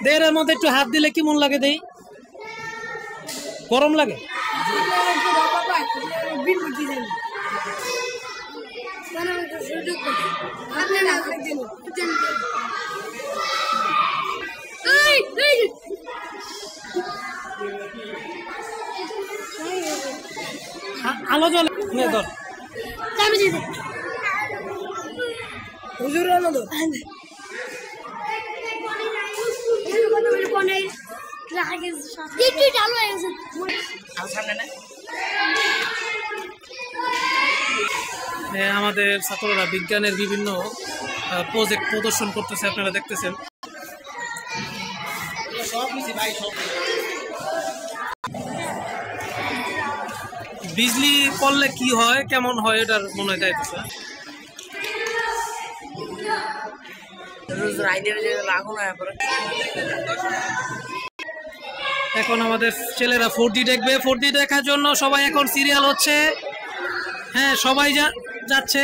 দেহের মধ্যে একটু হাত দিলে কেমন লাগে? দেই গরম লাগে? আলো জ্বলে ধর হুজুর আলো আমাদের ছাত্ররা বিজ্ঞানের বিভিন্ন প্রজেক্ট প্রদর্শন করতেছে, আপনারা দেখতেছেন। বিজলি পড়লে কি হয়, কেমন হয়, এটার মনে হয় যাইতেছে। এখন আমাদের ছেলেরা 4D দেখবে। 4D দেখার জন্য সবাই এখন সিরিয়াল হচ্ছে। হ্যাঁ, সবাই যাচ্ছে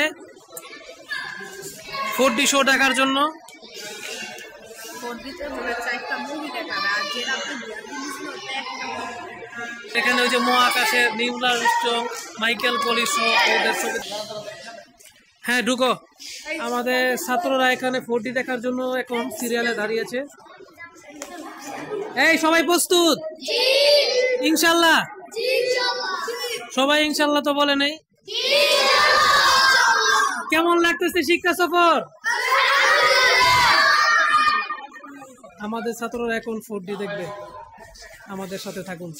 4D শো দেখার জন্য। এখানে ওই যে মহাকাশের নিউল আর্মস্ট্রং, মাইকেল পলিশ ওদের ছবি। হ্যাঁ ঢুকো। আমাদের ছাত্ররা এখানে 4D দেখার জন্য এখন সিরিয়ালে দাঁড়িয়েছে। এই সবাই প্রস্তুত? ইনশাল্লাহ? সবাই ইনশাল্লাহ তো বলে নেই। কেমন লাগতেছে শিক্ষা সফর? আমাদের ছাত্ররা এখন 4D দেখবে, আমাদের সাথে থাকুন।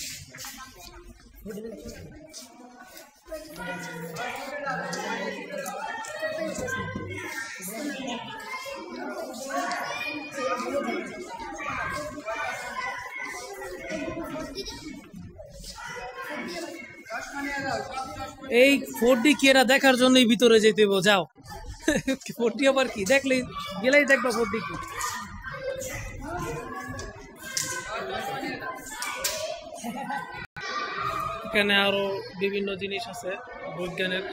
এই 4D কি এরা দেখার জন্যই ভিতরে যেতে যাও। 4D আবার কি দেখলেই গেলেই দেখবা 4D কি। এখানে আরো বিভিন্ন জিনিস আছে বৈজ্ঞানিক।